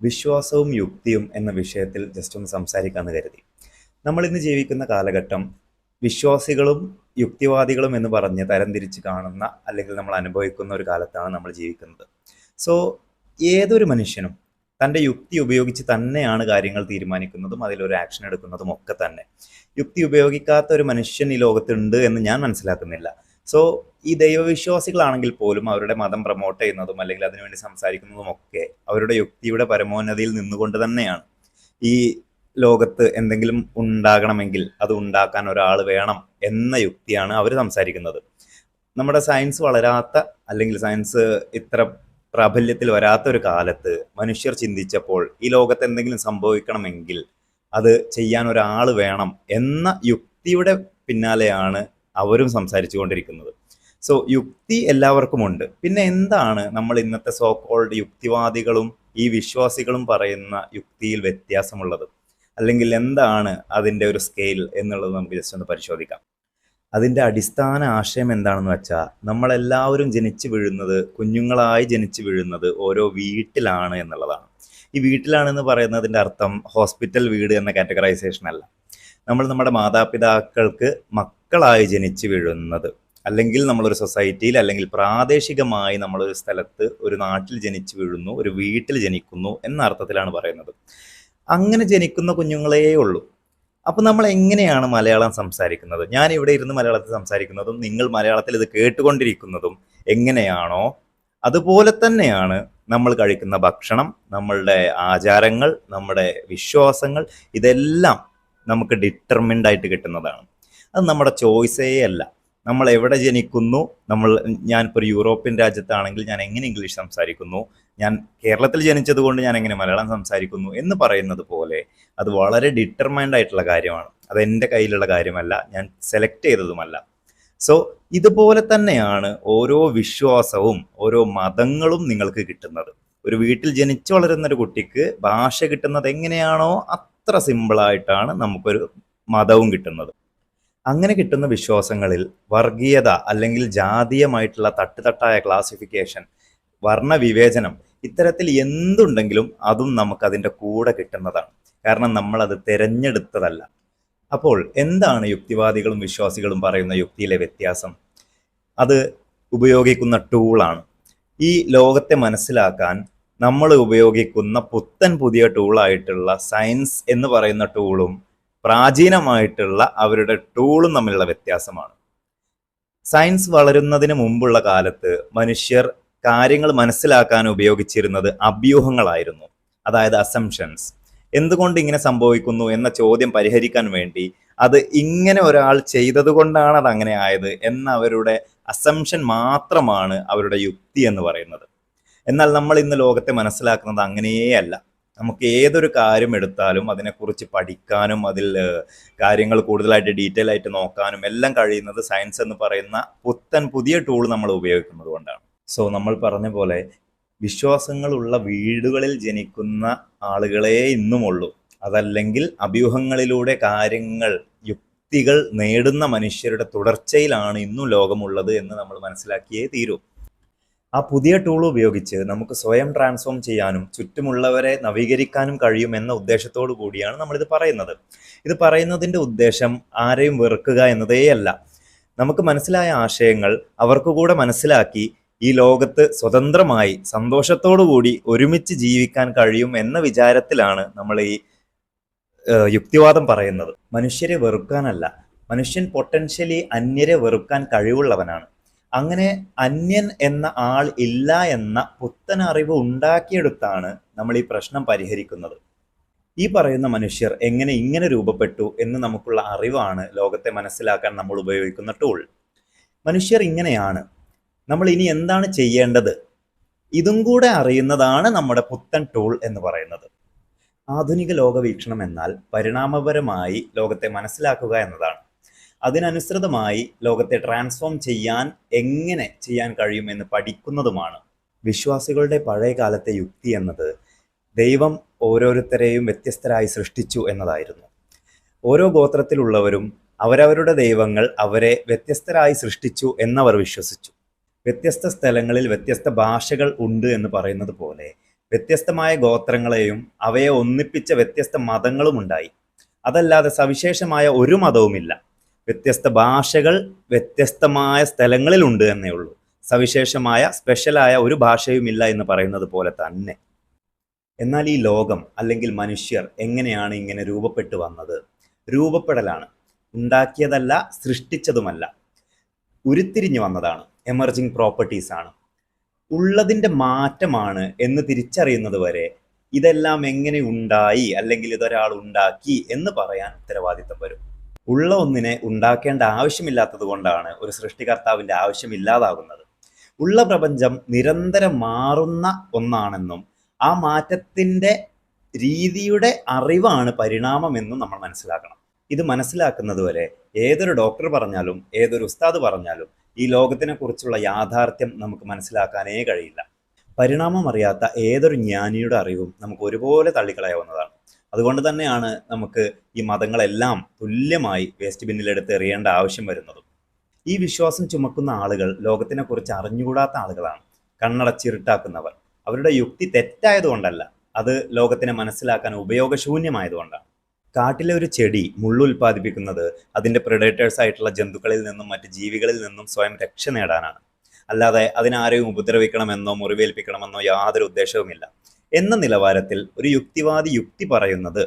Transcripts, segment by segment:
വിശ്വാസവും യുക്തിയും എന്ന വിഷയത്തിൽ ജസ്റ്റ് ഒന്ന് സംസാരിക്കാമെന്ന് കരുതി. നമ്മളിന്ന് ജീവിക്കുന്ന കാലഘട്ടം വിശ്വാസികളും യുക്തിവാദികളും എന്ന് പറഞ്ഞ് തരംതിരിച്ച് കാണുന്ന അല്ലെങ്കിൽ നമ്മൾ അനുഭവിക്കുന്ന ഒരു കാലത്താണ് നമ്മൾ ജീവിക്കുന്നത്. സോ ഏതൊരു മനുഷ്യനും തൻ്റെ യുക്തി ഉപയോഗിച്ച് തന്നെയാണ് കാര്യങ്ങൾ തീരുമാനിക്കുന്നതും അതിലൊരു ആക്ഷൻ എടുക്കുന്നതും ഒക്കെ തന്നെ. യുക്തി ഉപയോഗിക്കാത്ത ഒരു മനുഷ്യൻ ഈ ലോകത്തുണ്ട് എന്ന് ഞാൻ മനസ്സിലാക്കുന്നില്ല. സോ ഈ ദൈവവിശ്വാസികളാണെങ്കിൽ പോലും അവരുടെ മതം പ്രൊമോട്ട് ചെയ്യുന്നതും അല്ലെങ്കിൽ അതിനുവേണ്ടി സംസാരിക്കുന്നതും ഒക്കെ അവരുടെ യുക്തിയുടെ പരമോന്നതിയിൽ നിന്നുകൊണ്ട് തന്നെയാണ്. ഈ ലോകത്ത് എന്തെങ്കിലും ഉണ്ടാകണമെങ്കിൽ അത് ഉണ്ടാക്കാൻ ഒരാൾ വേണം എന്ന യുക്തിയാണ് അവർ സംസാരിക്കുന്നത്. നമ്മുടെ സയൻസ് വളരാത്ത അല്ലെങ്കിൽ സയൻസ് ഇത്ര പ്രാബല്യത്തിൽ വരാത്ത ഒരു കാലത്ത് മനുഷ്യർ ചിന്തിച്ചപ്പോൾ ഈ ലോകത്ത് എന്തെങ്കിലും സംഭവിക്കണമെങ്കിൽ അത് ചെയ്യാൻ ഒരാൾ വേണം എന്ന യുക്തിയുടെ പിന്നാലെയാണ് അവരും സംസാരിച്ചു കൊണ്ടിരിക്കുന്നത്. സോ യുക്തി എല്ലാവർക്കും ഉണ്ട്. പിന്നെ എന്താണ് നമ്മൾ ഇന്നത്തെ സോ കോൾഡ് യുക്തിവാദികളും ഈ വിശ്വാസികളും പറയുന്ന യുക്തിയിൽ വ്യത്യാസമുള്ളത്, അല്ലെങ്കിൽ എന്താണ് അതിൻ്റെ ഒരു സ്കെയിൽ എന്നുള്ളത് നമുക്ക് ജസ്റ്റ് ഒന്ന് പരിശോധിക്കാം. അതിൻ്റെ അടിസ്ഥാന ആശയം എന്താണെന്ന് വെച്ചാൽ, നമ്മളെല്ലാവരും കുഞ്ഞുങ്ങളായി ജനിച്ചു വീഴുന്നത് ഓരോ വീട്ടിലാണ് എന്നുള്ളതാണ്. ഈ വീട്ടിലാണെന്ന് പറയുന്നതിൻ്റെ അർത്ഥം ഹോസ്പിറ്റൽ വീട് എന്ന കാറ്റഗറൈസേഷൻ അല്ല. നമ്മൾ നമ്മുടെ മാതാപിതാക്കൾക്ക് മക്കളായി ജനിച്ചു വീഴുന്നത്, അല്ലെങ്കിൽ നമ്മളൊരു സൊസൈറ്റിയിൽ അല്ലെങ്കിൽ പ്രാദേശികമായി നമ്മളൊരു സ്ഥലത്ത് ഒരു നാട്ടിൽ ജനിച്ചു വീഴുന്നു, ഒരു വീട്ടിൽ ജനിക്കുന്നു എന്ന അർത്ഥത്തിലാണ് പറയുന്നത്. അങ്ങനെ ജനിക്കുന്ന കുഞ്ഞുങ്ങളേ ഉള്ളൂ. അപ്പം നമ്മൾ എങ്ങനെയാണ് മലയാളം സംസാരിക്കുന്നത്? ഞാൻ ഇവിടെ ഇരുന്ന് മലയാളത്തിൽ സംസാരിക്കുന്നതും നിങ്ങൾ മലയാളത്തിൽ ഇത് കേട്ടുകൊണ്ടിരിക്കുന്നതും എങ്ങനെയാണോ അതുപോലെ തന്നെയാണ് നമ്മൾ കഴിക്കുന്ന ഭക്ഷണം, നമ്മളുടെ ആചാരങ്ങൾ, നമ്മുടെ വിശ്വാസങ്ങൾ, ഇതെല്ലാം നമുക്ക് ഡിറ്റർമിൻഡ് ആയിട്ട് കിട്ടുന്നതാണ്. അത് നമ്മുടെ ചോയ്സേ അല്ല. നമ്മൾ എവിടെ ജനിക്കുന്നു, ഞാനിപ്പോൾ ഒരു യൂറോപ്യൻ രാജ്യത്താണെങ്കിൽ ഞാൻ എങ്ങനെ ഇംഗ്ലീഷ് സംസാരിക്കുന്നു, ഞാൻ കേരളത്തിൽ ജനിച്ചത് കൊണ്ട് ഞാൻ എങ്ങനെ മലയാളം സംസാരിക്കുന്നു എന്ന് പറയുന്നത് പോലെ അത് വളരെ ഡിറ്റർമൈൻഡ് ആയിട്ടുള്ള കാര്യമാണ്. അത് എൻ്റെ കയ്യിലുള്ള കാര്യമല്ല, ഞാൻ സെലക്ട് ചെയ്തതുമല്ല. സോ ഇതുപോലെ തന്നെയാണ് ഓരോ വിശ്വാസവും ഓരോ മതങ്ങളും നിങ്ങൾക്ക് കിട്ടുന്നത്. ഒരു വീട്ടിൽ ജനിച്ചു വളരുന്നൊരു കുട്ടിക്ക് ഭാഷ കിട്ടുന്നത് എങ്ങനെയാണോ അത്ര സിമ്പിളായിട്ടാണ് നമുക്കൊരു മതവും കിട്ടുന്നത്. അങ്ങനെ കിട്ടുന്ന വിശ്വാസങ്ങളിൽ വർഗീയത അല്ലെങ്കിൽ ജാതീയമായിട്ടുള്ള തട്ടുതട്ടായ ക്ലാസിഫിക്കേഷൻ, വർണ്ണവിവേചനം, ഇത്തരത്തിൽ എന്തുണ്ടെങ്കിലും അതും നമുക്കതിൻ്റെ കൂടെ കിട്ടുന്നതാണ്. കാരണം നമ്മളത് തിരഞ്ഞെടുത്തതല്ല. അപ്പോൾ എന്താണ് യുക്തിവാദികളും വിശ്വാസികളും പറയുന്ന യുക്തിയിലെ വ്യത്യാസം? അത് ഉപയോഗിക്കുന്ന ടൂളാണ്. ഈ ലോകത്തെ മനസ്സിലാക്കാൻ നമ്മൾ ഉപയോഗിക്കുന്ന പുത്തൻ പുതിയ ടൂളായിട്ടുള്ള സയൻസ് എന്ന് പറയുന്ന ടൂളും പ്രാചീനമായിട്ടുള്ള അവരുടെ ടൂളും തമ്മിലുള്ള വ്യത്യാസമാണ്. സയൻസ് വളരുന്നതിന് മുമ്പുള്ള കാലത്ത് മനുഷ്യർ കാര്യങ്ങൾ മനസ്സിലാക്കാൻ ഉപയോഗിച്ചിരുന്നത് അഭ്യൂഹങ്ങളായിരുന്നു, അതായത് അസംഷൻസ്. എന്തുകൊണ്ട് ഇങ്ങനെ സംഭവിക്കുന്നു എന്ന ചോദ്യം പരിഹരിക്കാൻ വേണ്ടി അത് ഇങ്ങനെ ഒരാൾ ചെയ്തത് കൊണ്ടാണ് അത് അങ്ങനെ ആയത് എന്ന അവരുടെ അസംഷൻ മാത്രമാണ് അവരുടെ യുക്തി എന്ന് പറയുന്നത്. എന്നാൽ നമ്മൾ ഇന്ന് ലോകത്തെ മനസ്സിലാക്കുന്നത് അങ്ങനെയേ അല്ല. നമുക്ക് ഏതൊരു കാര്യം എടുത്താലും അതിനെക്കുറിച്ച് പഠിക്കാനും അതിൽ കാര്യങ്ങൾ കൂടുതലായിട്ട് ഡീറ്റെയിൽ ആയിട്ട് നോക്കാനും എല്ലാം കഴിയുന്നത് സയൻസ് എന്ന് പറയുന്ന പുത്തൻ പുതിയ ടൂൾ നമ്മൾ ഉപയോഗിക്കുന്നത് കൊണ്ടാണ്. സോ നമ്മൾ പറഞ്ഞ പോലെ വിശ്വാസങ്ങളുള്ള വീടുകളിൽ ജനിക്കുന്ന ആളുകളെ ഇന്നുമുള്ളൂ. അതല്ലെങ്കിൽ അഭ്യൂഹങ്ങളിലൂടെ യുക്തികൾ നേടുന്ന മനുഷ്യരുടെ തുടർച്ചയിലാണ് ഇന്നും ലോകമുള്ളത് എന്ന് നമ്മൾ മനസ്സിലാക്കിയേ തീരൂ. ആ പുതിയ ടൂൾ ഉപയോഗിച്ച് നമുക്ക് സ്വയം ട്രാൻസ്ഫോം ചെയ്യാനും ചുറ്റുമുള്ളവരെ നവീകരിക്കാനും കഴിയുമെന്ന ഉദ്ദേശത്തോടു കൂടിയാണ് നമ്മളിത് പറയുന്നത്. ഇത് പറയുന്നതിൻ്റെ ഉദ്ദേശം ആരെയും വെറുക്കുക എന്നതേ അല്ല. നമുക്ക് മനസ്സിലായ ആശയങ്ങൾ അവർക്ക് കൂടെ മനസ്സിലാക്കി ഈ ലോകത്ത് സ്വതന്ത്രമായി സന്തോഷത്തോടു കൂടി ഒരുമിച്ച് ജീവിക്കാൻ കഴിയും എന്ന വിചാരത്തിലാണ് നമ്മൾ ഈ യുക്തിവാദം പറയുന്നത്. മനുഷ്യരെ വെറുക്കാനല്ല, മനുഷ്യൻ പൊട്ടൻഷ്യലി അന്യരെ വെറുക്കാൻ കഴിവുള്ളവനാണ്. അങ്ങനെ അന്യൻ എന്ന ആൾ ഇല്ല എന്ന പുത്തൻ അറിവ് ഉണ്ടാക്കിയെടുത്താണ് നമ്മൾ ഈ പ്രശ്നം പരിഹരിക്കുന്നത്. ഈ പറയുന്ന മനുഷ്യർ എങ്ങനെ ഇങ്ങനെ രൂപപ്പെട്ടു എന്ന് നമുക്കുള്ള അറിവാണ് ലോകത്തെ മനസ്സിലാക്കാൻ നമ്മൾ ഉപയോഗിക്കുന്ന ടൂൾ. മനുഷ്യർ ഇങ്ങനെയാണ്, നമ്മൾ ഇനി എന്താണ് ചെയ്യേണ്ടത്, ഇതും കൂടെ അറിയുന്നതാണ് നമ്മുടെ പുത്തൻ ടൂൾ എന്ന് പറയുന്നത്. ആധുനിക ലോകവീക്ഷണം എന്നാൽ പരിണാമപരമായി ലോകത്തെ മനസ്സിലാക്കുക എന്നതാണ്. അതിനനുസൃതമായി ലോകത്തെ ട്രാൻസ്ഫോം എങ്ങനെ ചെയ്യാൻ കഴിയുമെന്ന് പഠിക്കുന്നതുമാണ്. വിശ്വാസികളുടെ പഴയ കാലത്തെ യുക്തി എന്നത് ദൈവം ഓരോരുത്തരെയും വ്യത്യസ്തരായി സൃഷ്ടിച്ചു എന്നതായിരുന്നു. ഓരോ ഗോത്രത്തിലുള്ളവരും അവരവരുടെ ദൈവങ്ങൾ അവരെ വ്യത്യസ്തരായി സൃഷ്ടിച്ചു എന്നവർ വിശ്വസിച്ചു. വ്യത്യസ്ത സ്ഥലങ്ങളിൽ വ്യത്യസ്ത ഭാഷകൾ ഉണ്ട് എന്ന് പറയുന്നത് പോലെ വ്യത്യസ്തമായ ഗോത്രങ്ങളെയും അവയെ ഒന്നിപ്പിച്ച വ്യത്യസ്ത മതങ്ങളും ഉണ്ടായി. അതല്ലാതെ സവിശേഷമായ ഒരു മതവുമില്ല. വ്യത്യസ്ത ഭാഷകൾ വ്യത്യസ്തമായ സ്ഥലങ്ങളിലുണ്ട് എന്നേ ഉള്ളൂ. സവിശേഷമായ സ്പെഷ്യലായ ഒരു ഭാഷയുമില്ല എന്ന് പറയുന്നത് പോലെ തന്നെ. എന്നാൽ ഈ ലോകം അല്ലെങ്കിൽ മനുഷ്യർ എങ്ങനെയാണ് ഇങ്ങനെ രൂപപ്പെട്ടു വന്നത്? രൂപപ്പെടലാണ്, ഉണ്ടാക്കിയതല്ല, സൃഷ്ടിച്ചതുമല്ല, ഉരുത്തിരിഞ്ഞു വന്നതാണ്. എമർജിങ് പ്രോപ്പർട്ടീസ് ആണ്. ഉള്ളതിൻ്റെ മാറ്റമാണ് എന്ന് തിരിച്ചറിയുന്നത് വരെ ഇതെല്ലാം എങ്ങനെ ഉണ്ടായി അല്ലെങ്കിൽ ഇതൊരാൾ ഉണ്ടാക്കി എന്ന് പറയാൻ ഉത്തരവാദിത്തം വരും. ഉള്ള ഒന്നിനെ ഉണ്ടാക്കേണ്ട ആവശ്യമില്ലാത്തത് കൊണ്ടാണ് ഒരു സൃഷ്ടികർത്താവിൻ്റെ ആവശ്യമില്ലാതാകുന്നത്. ഉള്ള പ്രപഞ്ചം നിരന്തരം മാറുന്ന ഒന്നാണെന്നും ആ മാറ്റത്തിൻ്റെ രീതിയുടെ അറിവാണ് പരിണാമമെന്നും നമ്മൾ മനസ്സിലാക്കണം. ഇത് മനസ്സിലാക്കുന്നത് വരെ ഏതൊരു ഡോക്ടർ പറഞ്ഞാലും ഏതൊരു ഉസ്താദ് പറഞ്ഞാലും ഈ ലോകത്തിനെ കുറിച്ചുള്ള യാഥാർത്ഥ്യം നമുക്ക് മനസ്സിലാക്കാനേ കഴിയില്ല. പരിണാമം അറിയാത്ത ഏതൊരു ജ്ഞാനിയുടെ അറിവും നമുക്ക് ഒരുപോലെ തള്ളിക്കളയാവുന്നതാണ്. അതുകൊണ്ട് തന്നെയാണ് നമുക്ക് ഈ മതങ്ങളെല്ലാം തുല്യമായി വേസ്റ്റ് ബിന്നിലെടുത്ത് എറിയേണ്ട ആവശ്യം വരുന്നതും. ഈ വിശ്വാസം ചുമക്കുന്ന ആളുകൾ ലോകത്തിനെ കുറിച്ച് അറിഞ്ഞുകൂടാത്ത ആളുകളാണ്, കണ്ണടച്ചിരുട്ടാക്കുന്നവർ. അവരുടെ യുക്തി തെറ്റായതുകൊണ്ടല്ല, അത് ലോകത്തിനെ മനസ്സിലാക്കാൻ ഉപയോഗശൂന്യമായതുകൊണ്ടാണ്. കാട്ടിലെ ഒരു ചെടി മുള്ളു ഉൽപ്പാദിപ്പിക്കുന്നത് അതിൻ്റെ പ്രെഡേറ്റേഴ്സ് ആയിട്ടുള്ള ജന്തുക്കളിൽ നിന്നും മറ്റ് ജീവികളിൽ നിന്നും സ്വയം രക്ഷ നേടാനാണ്. അല്ലാതെ അതിനാരെയും ഉപദ്രവിക്കണമെന്നോ മുറിവേൽപ്പിക്കണമെന്നോ യാതൊരു ഉദ്ദേശവുമില്ല. എന്ന നിലവാരത്തിൽ ഒരു യുക്തിവാദി യുക്തി പറയുന്നത്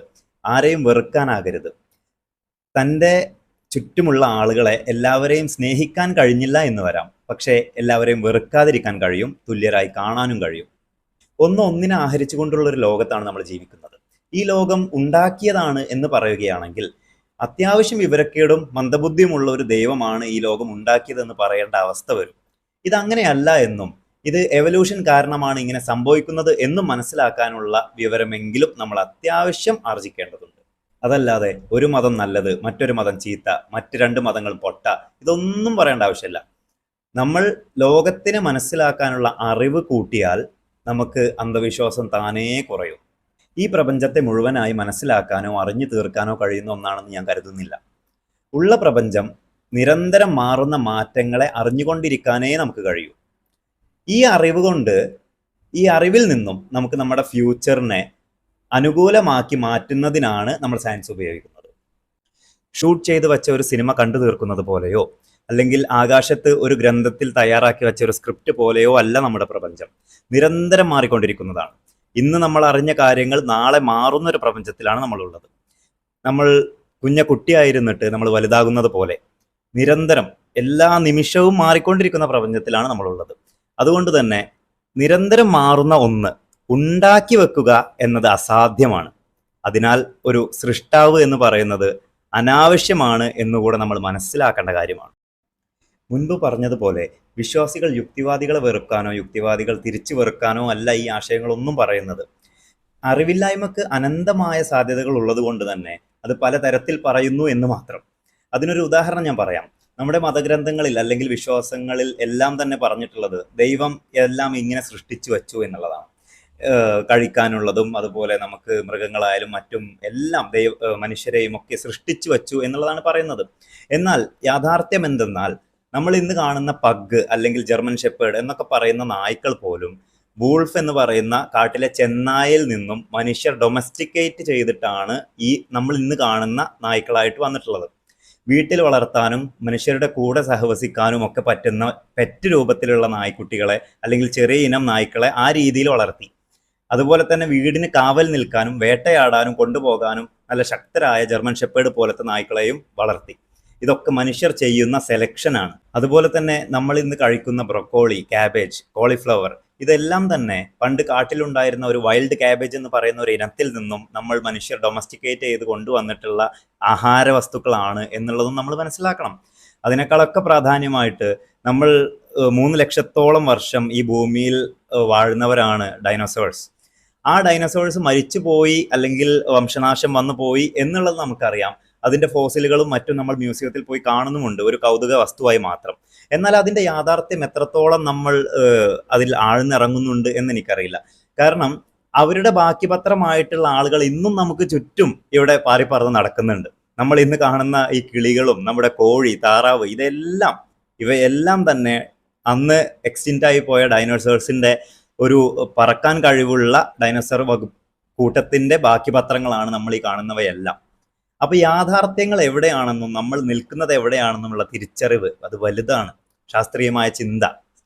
ആരെയും വെറുക്കാനാകരുത്. തൻ്റെ ചുറ്റുമുള്ള ആളുകളെ എല്ലാവരെയും സ്നേഹിക്കാൻ കഴിഞ്ഞില്ല എന്ന് വരാം, പക്ഷേ എല്ലാവരെയും വെറുക്കാതിരിക്കാൻ കഴിയും, തുല്യരായി കാണാനും കഴിയും. ഒന്നിനെ ആഹരിച്ചുകൊണ്ടുള്ളൊരു ലോകത്താണ് നമ്മൾ ജീവിക്കുന്നത്. ഈ ലോകം ഉണ്ടാക്കിയതാണ് എന്ന് പറയുകയാണെങ്കിൽ അത്യാവശ്യം വിവരക്കേടും മന്ദബുദ്ധിയുമുള്ള ഒരു ദൈവമാണ് ഈ ലോകം ഉണ്ടാക്കിയതെന്ന് പറയേണ്ട അവസ്ഥ വരും. ഇതങ്ങനെയല്ല എന്നും ഇത് എവല്യൂഷൻ കാരണമാണ് ഇങ്ങനെ സംഭവിക്കുന്നത് എന്നും മനസ്സിലാക്കാനുള്ള വിവരമെങ്കിലും നമ്മൾ അത്യാവശ്യം ആർജിക്കേണ്ടതുണ്ട്. അതല്ലാതെ ഒരു മതം നല്ലത്, മറ്റൊരു മതം ചീത്ത, മറ്റ് രണ്ട് മതങ്ങൾ പൊട്ട, ഇതൊന്നും പറയേണ്ട ആവശ്യമില്ല. നമ്മൾ ലോകത്തിനെ മനസ്സിലാക്കാനുള്ള അറിവ് കൂട്ടിയാൽ നമുക്ക് അന്ധവിശ്വാസം താനേ കുറയും. ഈ പ്രപഞ്ചത്തെ മുഴുവനായി മനസ്സിലാക്കാനോ അറിഞ്ഞു തീർക്കാനോ കഴിയുന്ന ഒന്നാണെന്ന് ഞാൻ കരുതുന്നില്ല. ഉള്ള പ്രപഞ്ചം നിരന്തരം മാറുന്ന മാറ്റങ്ങളെ അറിഞ്ഞുകൊണ്ടിരിക്കാനേ നമുക്ക് കഴിയൂ. ഈ അറിവ് കൊണ്ട്, ഈ അറിവിൽ നിന്നും നമുക്ക് നമ്മുടെ ഫ്യൂച്ചറിനെ അനുകൂലമാക്കി മാറ്റുന്നതിനാണ് നമ്മൾ സയൻസ് ഉപയോഗിക്കുന്നത്. ഷൂട്ട് ചെയ്ത് വെച്ച ഒരു സിനിമ കണ്ടു തീർക്കുന്നത് പോലെയോ അല്ലെങ്കിൽ ആകാശത്ത് ഒരു ഗ്രന്ഥത്തിൽ തയ്യാറാക്കി വെച്ച ഒരു സ്ക്രിപ്റ്റ് പോലെയോ അല്ല നമ്മുടെ പ്രപഞ്ചം. നിരന്തരം മാറിക്കൊണ്ടിരിക്കുന്നതാണ്. ഇന്ന് നമ്മൾ അറിഞ്ഞ കാര്യങ്ങൾ നാളെ മാറുന്ന ഒരു പ്രപഞ്ചത്തിലാണ് നമ്മളുള്ളത്. നമ്മൾ കുട്ടിയായിരുന്നിട്ട് നമ്മൾ വലുതാകുന്നത് പോലെ നിരന്തരം എല്ലാ നിമിഷവും മാറിക്കൊണ്ടിരിക്കുന്ന പ്രപഞ്ചത്തിലാണ് നമ്മളുള്ളത്. അതുകൊണ്ട് തന്നെ നിരന്തരം മാറുന്ന ഒന്ന് ഉണ്ടാക്കി വെക്കുക എന്നത് അസാധ്യമാണ്. അതിനാൽ ഒരു സൃഷ്ടാവ് എന്ന് പറയുന്നത് അനാവശ്യമാണ് എന്നുകൂടെ നമ്മൾ മനസ്സിലാക്കേണ്ട കാര്യമാണ്. മുൻപ് പറഞ്ഞതുപോലെ വിശ്വാസികൾ യുക്തിവാദികളെ വെറുക്കാനോ യുക്തിവാദികൾ തിരിച്ചു വെറുക്കാനോ അല്ല ഈ ആശയങ്ങളൊന്നും പറയുന്നത്. അറിവില്ലായ്മക്ക് അനന്തമായ സാധ്യതകൾ ഉള്ളത് കൊണ്ട് തന്നെ അത് പലതരത്തിൽ പറയുന്നു എന്ന് മാത്രം. അതിനൊരു ഉദാഹരണം ഞാൻ പറയാം. നമ്മുടെ മതഗ്രന്ഥങ്ങളിൽ അല്ലെങ്കിൽ വിശ്വാസങ്ങളിൽ എല്ലാം തന്നെ പറഞ്ഞിട്ടുള്ളത് ദൈവം എല്ലാം ഇങ്ങനെ സൃഷ്ടിച്ചു വച്ചു എന്നുള്ളതാണ്. കഴിക്കാനുള്ളതും അതുപോലെ നമുക്ക് മൃഗങ്ങളായാലും മറ്റും എല്ലാം മനുഷ്യരെയും ഒക്കെ സൃഷ്ടിച്ചു വച്ചു എന്നുള്ളതാണ് പറയുന്നത്. എന്നാൽ യാഥാർത്ഥ്യം എന്തെന്നാൽ നമ്മൾ ഇന്ന് കാണുന്ന പഗ് അല്ലെങ്കിൽ ജർമ്മൻ ഷെപ്പേർഡ് എന്നൊക്കെ പറയുന്ന നായ്ക്കൾ പോലും വൂൾഫ് എന്ന് പറയുന്ന കാട്ടിലെ ചെന്നായിൽ നിന്നും മനുഷ്യർ ഡൊമസ്റ്റിക്കേറ്റ് ചെയ്തിട്ടാണ് ഈ നമ്മൾ ഇന്ന് കാണുന്ന നായ്ക്കളായിട്ട് വന്നിട്ടുള്ളത്. വീട്ടിൽ വളർത്താനും മനുഷ്യരുടെ കൂടെ സഹവസിക്കാനും ഒക്കെ പറ്റുന്ന പെറ്റ് രൂപത്തിലുള്ള നായ്ക്കുട്ടികളെ അല്ലെങ്കിൽ ചെറിയ ഇനം നായ്ക്കളെ ആ രീതിയിൽ വളർത്തി. അതുപോലെ തന്നെ വീടിന് കാവൽ നിൽക്കാനും വേട്ടയാടാനും കൊണ്ടുപോകാനും നല്ല ശക്തരായ ജർമ്മൻ ഷെപ്പേർഡ് പോലത്തെ നായ്ക്കളെയും വളർത്തി. ഇതൊക്കെ മനുഷ്യർ ചെയ്യുന്ന സെലക്ഷനാണ്. അതുപോലെ തന്നെ നമ്മൾ ഇന്ന് കഴിക്കുന്ന ബ്രൊക്കോളി, ക്യാബേജ്, കോളിഫ്ലവർ ഇതെല്ലാം തന്നെ പണ്ട് കാട്ടിലുണ്ടായിരുന്ന ഒരു വൈൽഡ് ക്യാബേജ് എന്ന് പറയുന്ന ഒരു ഇനത്തിൽ നിന്നും നമ്മൾ മനുഷ്യർ ഡൊമസ്റ്റിക്കേറ്റ് ചെയ്ത് കൊണ്ടുവന്നിട്ടുള്ള ആഹാര വസ്തുക്കളാണ് എന്നുള്ളതും നമ്മൾ മനസ്സിലാക്കണം. അതിനേക്കാളൊക്കെ പ്രാധാന്യമായിട്ട് നമ്മൾ 3 ലക്ഷത്തോളം വർഷം ഈ ഭൂമിയിൽ വാഴുന്നവരാണ് ഡൈനോസോഴ്സ്. ആ ഡൈനോസോഴ്സ് മരിച്ചു പോയി അല്ലെങ്കിൽ വംശനാശം വന്നു പോയി എന്നുള്ളത് നമുക്കറിയാം. അതിൻ്റെ ഫോസിലുകളും മറ്റും നമ്മൾ മ്യൂസിയത്തിൽ പോയി കാണുന്നുമുണ്ട്, ഒരു കൗതുക വസ്തുവായി മാത്രം. എന്നാൽ അതിൻ്റെ യാഥാർത്ഥ്യം എത്രത്തോളം നമ്മൾ അതിൽ ആഴ്ന്നിറങ്ങുന്നുണ്ട് എന്ന് എനിക്കറിയില്ല. കാരണം അവരുടെ ബാക്കി പത്രമായിട്ടുള്ള ആളുകൾ ഇന്നും നമുക്ക് ചുറ്റും ഇവിടെ പാറിപ്പറന്ന് നടക്കുന്നുണ്ട്. നമ്മൾ ഇന്ന് കാണുന്ന ഈ കിളികളും നമ്മുടെ കോഴി, താറാവ് ഇവയെല്ലാം തന്നെ അന്ന് എക്സ്റ്റിൻ്റായി പോയ ഡൈനോസേഴ്സിൻ്റെ ഒരു പറക്കാൻ കഴിവുള്ള ഡൈനോസർ കൂട്ടത്തിന്റെ ബാക്കി പത്രങ്ങളാണ് നമ്മൾ ഈ കാണുന്നവയെല്ലാം. അപ്പൊ യാഥാർത്ഥ്യങ്ങൾ എവിടെയാണെന്നും നമ്മൾ നിൽക്കുന്നത് എവിടെയാണെന്നുമുള്ള തിരിച്ചറിവ് അത് വലുതാണ്. ശാസ്ത്രീയമായ ചിന്ത,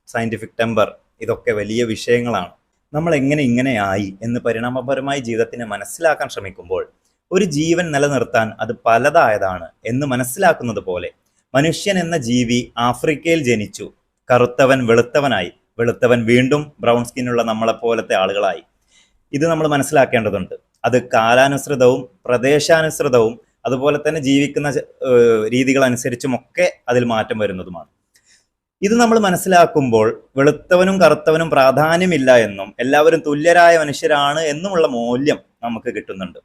സയന്റിഫിക് ടെമ്പർ, ഇതൊക്കെ വലിയ വിഷയങ്ങളാണ്. നമ്മൾ എങ്ങനെ ഇങ്ങനെയായി എന്ന് പരിണാമപരമായി ജീവിതത്തിനെ മനസ്സിലാക്കാൻ ശ്രമിക്കുമ്പോൾ ഒരു ജീവൻ നിലനിർത്താൻ അത് പലതായതാണ് എന്ന് മനസ്സിലാക്കുന്നത് പോലെ മനുഷ്യൻ എന്ന ജീവി ആഫ്രിക്കയിൽ ജനിച്ചു, കറുത്തവൻ വെളുത്തവനായി, വെളുത്തവൻ വീണ്ടും ബ്രൗൺ സ്കിന്നുള്ള നമ്മളെപ്പോലത്തെ ആളുകളായി. ഇത് നമ്മൾ മനസ്സിലാക്കേണ്ടതുണ്ട്. അത് കാലാനുസൃതവും പ്രദേശാനുസൃതവും അതുപോലെ തന്നെ ജീവിക്കുന്ന രീതികൾ അനുസരിച്ചുമൊക്കെ അതിൽ മാറ്റം വരുന്നതുമാണ്. ഇത് നമ്മൾ മനസ്സിലാക്കുമ്പോൾ വെളുത്തവനും കറുത്തവനും പ്രാധാന്യമില്ല എന്നും എല്ലാവരും തുല്യരായ മനുഷ്യരാണ് എന്നുമുള്ള മൂല്യം നമുക്ക് കിട്ടുന്നുണ്ട്.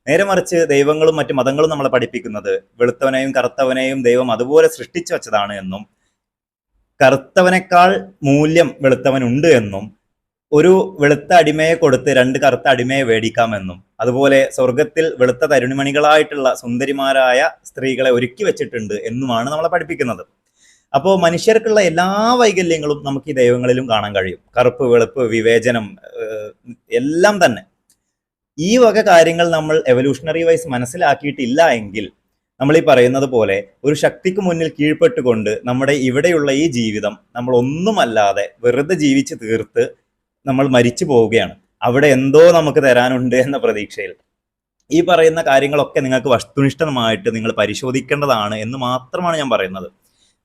നേരെ മറിച്ച് ദൈവങ്ങളും മറ്റു മതങ്ങളും നമ്മളെ പഠിപ്പിക്കുന്നത് വെളുത്തവനെയും കറുത്തവനെയും ദൈവം അതുപോലെ സൃഷ്ടിച്ചു വച്ചതാണ് എന്നും കറുത്തവനേക്കാൾ മൂല്യം വെളുത്തവനുണ്ട് എന്നും ഒരു വെളുത്ത അടിമയെ കൊടുത്ത് 2 കറുത്ത അടിമയെ മേടിക്കാമെന്നും അതുപോലെ സ്വർഗത്തിൽ വെളുത്ത തരുണിമണികളായിട്ടുള്ള സുന്ദരിമാരായ സ്ത്രീകളെ ഒരുക്കി വെച്ചിട്ടുണ്ട് എന്നുമാണ് നമ്മളെ പഠിപ്പിക്കുന്നത്. അപ്പോൾ മനുഷ്യർക്കുള്ള എല്ലാ വൈകല്യങ്ങളും നമുക്ക് ഈ ദൈവങ്ങളിലും കാണാൻ കഴിയും. കറുപ്പ്, വെളുപ്പ്, വിവേചനം എല്ലാം തന്നെ. ഈ വക കാര്യങ്ങൾ നമ്മൾ എവല്യൂഷണറി വൈസ് മനസ്സിലാക്കിയിട്ടില്ല എങ്കിൽ നമ്മൾ ഈ പറയുന്നത് പോലെ ഒരു ശക്തിക്ക് മുന്നിൽ കീഴ്പ്പെട്ടുകൊണ്ട് നമ്മുടെ ഇവിടെയുള്ള ഈ ജീവിതം നമ്മൾ ഒന്നുമല്ലാതെ വെറുതെ ജീവിച്ച് തീർത്ത് നമ്മൾ മരിച്ചു പോവുകയാണ്. അവിടെ എന്തോ നമുക്ക് തരാനുണ്ട് എന്ന പ്രതീക്ഷയിൽ. ഈ പറയുന്ന കാര്യങ്ങളൊക്കെ നിങ്ങൾക്ക് വസ്തുനിഷ്ഠമായിട്ട് നിങ്ങൾ പരിശോധിക്കേണ്ടതാണ് എന്ന് മാത്രമാണ് ഞാൻ പറയുന്നത്.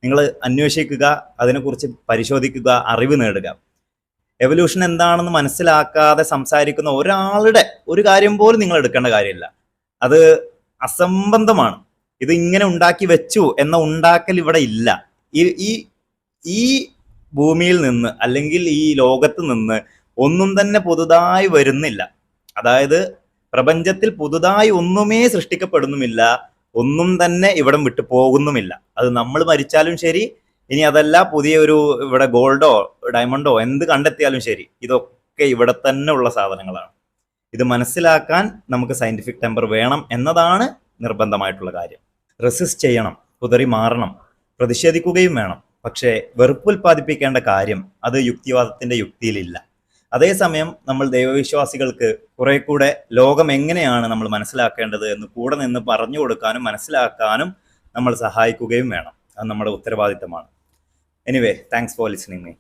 നിങ്ങൾ അന്വേഷിക്കുക, അതിനെക്കുറിച്ച് പരിശോധിക്കുക, അറിവ് നേടുക. എവല്യൂഷൻ എന്താണെന്ന് മനസ്സിലാക്കാതെ സംസാരിക്കുന്ന ഒരാളുടെ ഒരു കാര്യം പോലും നിങ്ങൾ എടുക്കേണ്ട കാര്യമില്ല. അത് അസംബന്ധമാണ്. ഇത് ഇങ്ങനെ ഉണ്ടാക്കി വെച്ചു എന്ന ഉണ്ടാക്കൽ ഇവിടെ ഇല്ല. ഈ ഈ ഭൂമിയിൽ നിന്ന് അല്ലെങ്കിൽ ഈ ലോകത്ത് നിന്ന് ഒന്നും തന്നെ പുതുതായി വരുന്നില്ല. അതായത് പ്രപഞ്ചത്തിൽ പുതുതായി ഒന്നുമേ സൃഷ്ടിക്കപ്പെടുന്നുമില്ല, ഒന്നും തന്നെ ഇവിടം വിട്ടു പോകുന്നുമില്ല. അത് നമ്മൾ മരിച്ചാലും ശരി, ഇനി അതല്ല പുതിയ ഒരു ഇവിടെ ഗോൾഡോ ഡയമണ്ടോ എന്ത് കണ്ടെത്തിയാലും ശരി, ഇതൊക്കെ ഇവിടെ തന്നെ ഉള്ള സാധനങ്ങളാണ്. ഇത് മനസ്സിലാക്കാൻ നമുക്ക് സയന്റിഫിക് ടെമ്പർ വേണം എന്നതാണ് നിർബന്ധമായിട്ടുള്ള കാര്യം. റെസിസ്റ്റ് ചെയ്യണം, കുതറി മാറണം, പ്രതിഷേധിക്കുകയും വേണം. പക്ഷേ വെറുപ്പുൽപ്പാദിപ്പിക്കേണ്ട കാര്യം അത് യുക്തിവാദത്തിന്റെ യുക്തിയിലില്ല. അതേസമയം നമ്മൾ ദൈവവിശ്വാസികൾക്ക് കുറെ കൂടെ ലോകം എങ്ങനെയാണ് നമ്മൾ മനസ്സിലാക്കേണ്ടത് എന്ന് കൂടെ നിന്ന് പറഞ്ഞു കൊടുക്കാനും മനസ്സിലാക്കാനും നമ്മൾ സഹായിക്കുകയും വേണം. അത് നമ്മുടെ ഉത്തരവാദിത്തമാണ്. Anyway, thanks for listening me.